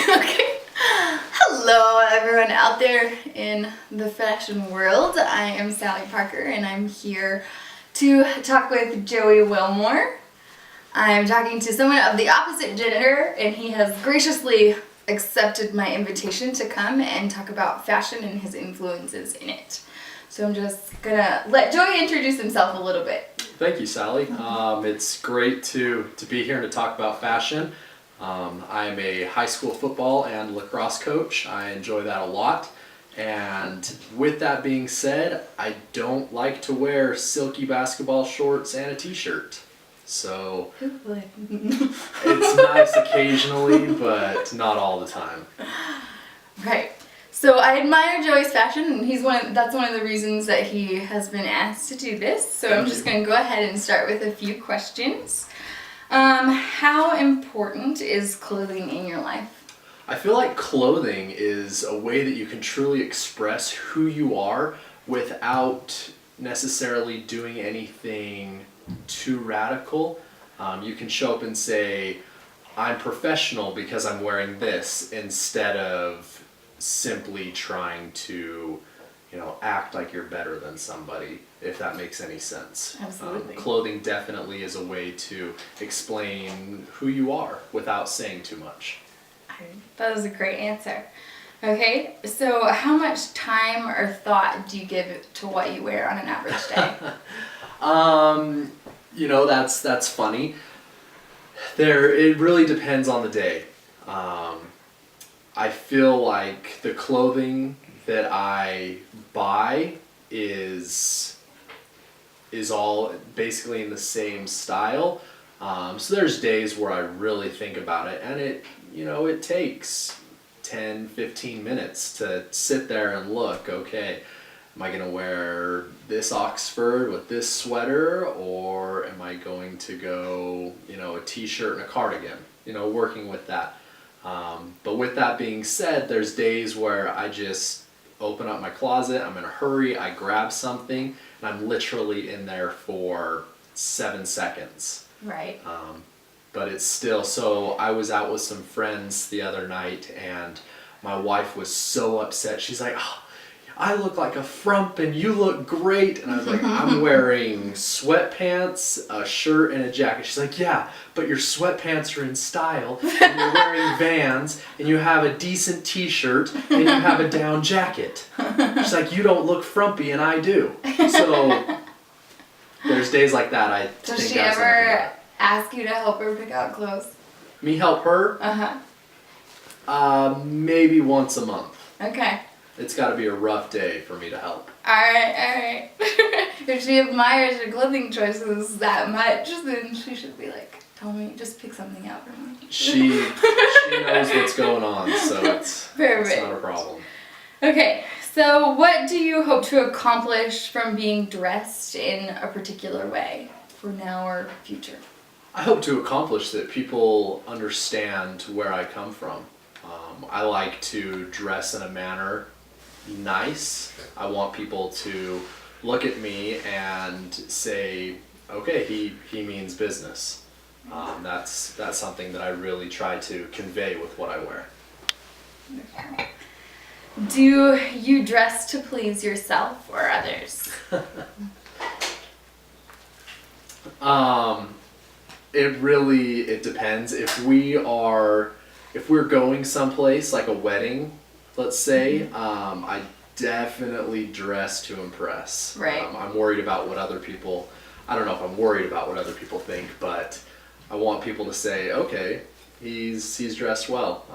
Okay. Hello, everyone out there in the fashion world. I am Sally Parker, and I'm here to talk with Joey Willmore. I'm talking to someone of the opposite gender, and he has graciously accepted my invitation to come and talk about fashion and his influences in it. So I'm just gonna let Joey introduce himself a little bit. Thank you, Sally. It's great to be here and to talk about fashion. I'm a high school football and lacrosse coach. I enjoy that a lot. And with that being said, I don't like to wear silky basketball shorts and a t-shirt. So Who would? it's nice occasionally, but not all the time. Right. So I admire Joey's fashion, and that's one of the reasons that he has been asked to do this. So I'm just going to go ahead and start with a few questions. How important is clothing in your life? I feel like clothing is a way that you can truly express who you are without necessarily doing anything too radical. You can show up and say, I'm professional because I'm wearing this, instead of simply trying to, act like you're better than somebody, if that makes any sense. Absolutely. Clothing definitely is a way to explain who you are without saying too much. That was a great answer. Okay, so how much time or thought do you give to what you wear on an average day? That's funny. It really depends on the day. I feel like the clothing that I buy is all basically in the same style. So there's days where I really think about it, and it takes 10, 15 minutes to sit there and look, okay, am I going to wear this Oxford with this sweater, or am I going to go, a t-shirt and a cardigan, working with that. But with that being said, there's days where I just open up my closet, I'm in a hurry, I grab something, and I'm literally in there for 7 seconds. Right. But it's still, so I was out with some friends the other night, and my wife was so upset. She's like, oh, I look like a frump and you look great. And I was like, I'm wearing sweatpants, a shirt, and a jacket. She's like, yeah, but your sweatpants are in style, and you're wearing Vans, and you have a decent t-shirt, and you have a down jacket. She's like, you don't look frumpy, and I do. So there's days like that. I Does think she that's ever ask you to help her pick out clothes? Me help her? Maybe once a month. Okay. It's got to be a rough day for me to help. Alright. If she admires your clothing choices that much, then she should be like, tell me, just pick something out for me. She knows what's going on, so it's not a problem. Okay, so what do you hope to accomplish from being dressed in a particular way for now or future? I hope to accomplish that people understand where I come from. I like to dress in a manner nice. I want people to look at me and say, okay, he means business. That's something that I really try to convey with what I wear. Okay. Do you dress to please yourself or others? It depends. If we're going someplace like a wedding, let's say, I definitely dress to impress. Right. I'm worried about what other people, I don't know if I'm worried about what other people think, but I want people to say, okay, he's dressed well.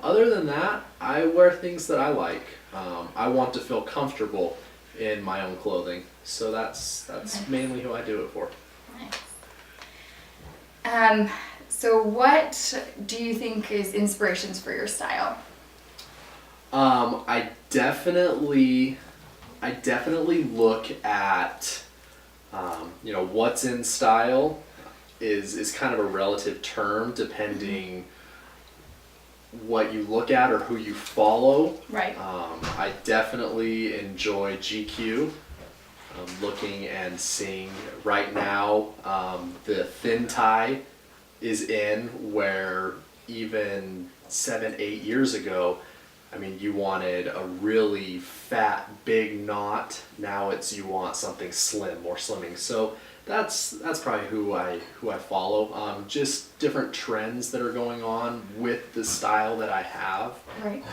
Other than that, I wear things that I like. I want to feel comfortable in my own clothing, so that's Nice. mainly who I do it for. Nice. So what do you think is inspirations for your style? I definitely look at, what's in style is kind of a relative term depending what you look at or who you follow. Right. I definitely enjoy GQ. Looking and seeing right now, the thin tie is in, where even 7, 8 years ago, I mean, you wanted a really fat, big knot. Now it's you want something slim, more slimming. So that's probably who I follow. Just different trends that are going on with the style that I have. Right.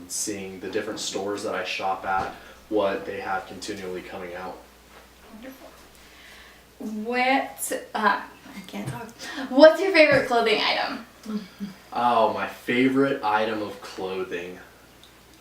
Seeing the different stores that I shop at, what they have continually coming out. Wonderful. I can't talk. What's your favorite clothing item? Oh, my favorite item of clothing.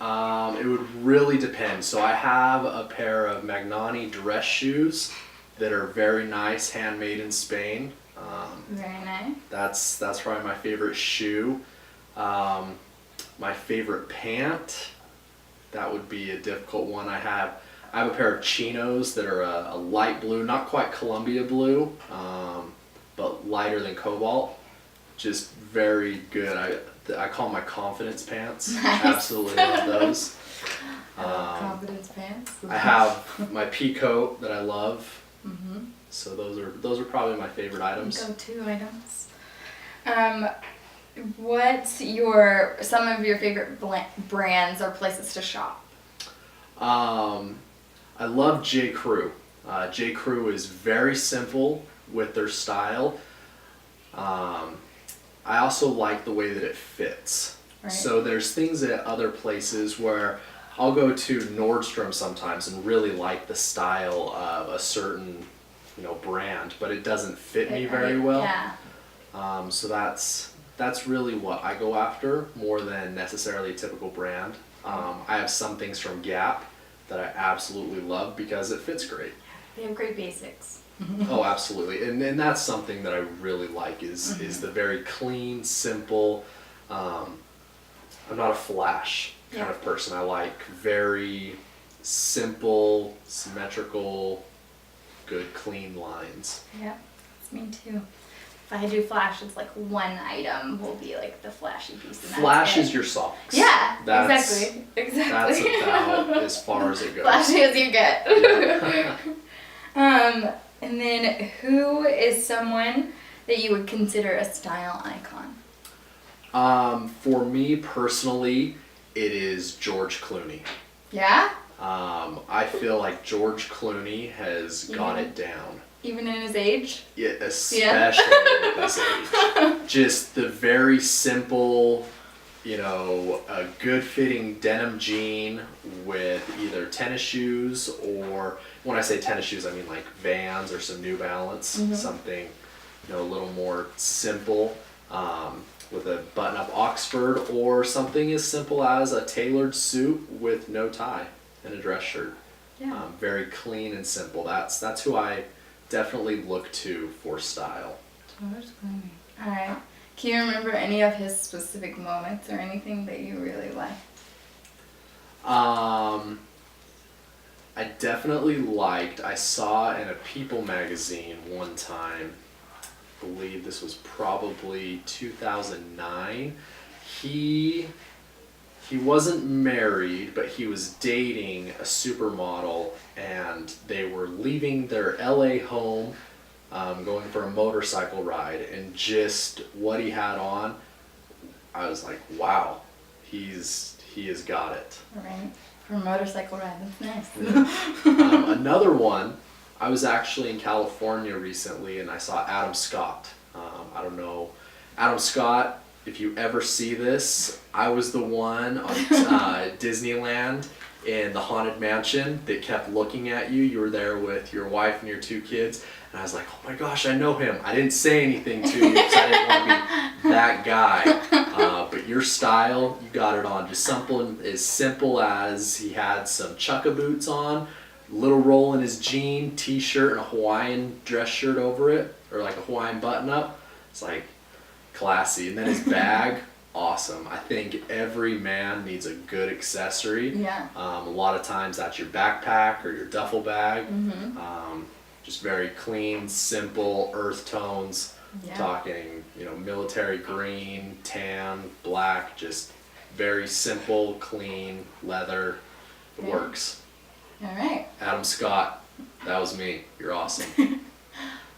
It would really depend. So I have a pair of Magnani dress shoes that are very nice, handmade in Spain. Very nice. That's probably my favorite shoe. My favorite pant, that would be a difficult one. I have a pair of chinos that are a light blue, not quite Columbia blue, but lighter than cobalt. Just very good. I call them my confidence pants. Nice. Absolutely love those. Confidence pants. I have my pea coat that I love. Mm-hmm. So those are probably my favorite items. Go-to items. What's some of your favorite brands or places to shop? I love J. Crew. J. Crew is very simple with their style. I also like the way that it fits. Right. So there's things at other places where I'll go to Nordstrom sometimes and really like the style of a certain, brand, but it doesn't fit me very well. Yeah. So that's really what I go after more than necessarily a typical brand. I have some things from Gap that I absolutely love because it fits great. They have great basics. Oh, absolutely, and that's something that I really like is the very clean, simple. I'm not a flash kind of person. I like very simple, symmetrical, good, clean lines. Yeah, it's me too. If I do flash, it's like one item will be like the flashy piece. And Flash that's is it. your socks. Yeah, Exactly. That's Exactly. about as far as it goes. Flashy as you get. Yeah. And then who is someone that you would consider a style icon? For me personally, it is George Clooney. Yeah? I feel like George Clooney has got it down. Even in his age? Yeah, especially at this age. Just the very simple, a good fitting denim jean with either tennis shoes or, when I say tennis shoes, I mean like Vans or some New Balance, something, a little more simple, with a button-up Oxford, or something as simple as a tailored suit with no tie and a dress shirt. Yeah. Very clean and simple. That's who I definitely look to for style. George Clooney. Alright. Can you remember any of his specific moments or anything that you really liked? I definitely I saw in a People magazine one time, I believe this was probably 2009, he wasn't married, but he was dating a supermodel, and they were leaving their LA home, going for a motorcycle ride, and just what he had on, I was like, wow, he has got it. Alright. For a motorcycle ride, that's nice. Another one, I was actually in California recently and I saw Adam Scott. I don't know, Adam Scott, if you ever see this, I was the one on Disneyland in the Haunted Mansion that kept looking at you. You were there with your wife and your 2 kids, and I was like, oh my gosh, I know him. I didn't say anything to you because I didn't want to be that guy. But your style, you got it on. Just as simple as he had some chukka boots on, little roll in his jean, t-shirt, and a Hawaiian dress shirt over it, or like a Hawaiian button-up. It's like classy. And then his bag, awesome. I think every man needs a good accessory. Yeah. A lot of times that's your backpack or your duffel bag. Just very clean, simple, earth tones. Yeah. Talking, military green, tan, black, just very simple, clean, leather. It works. Alright. Adam Scott, that was me. You're awesome.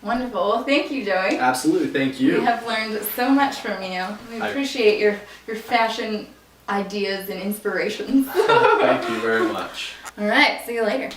Wonderful. Well, thank you, Joey. Absolutely, thank We you. have learned so much from you. We appreciate your fashion ideas and inspirations. Thank you very much. All right, see you later.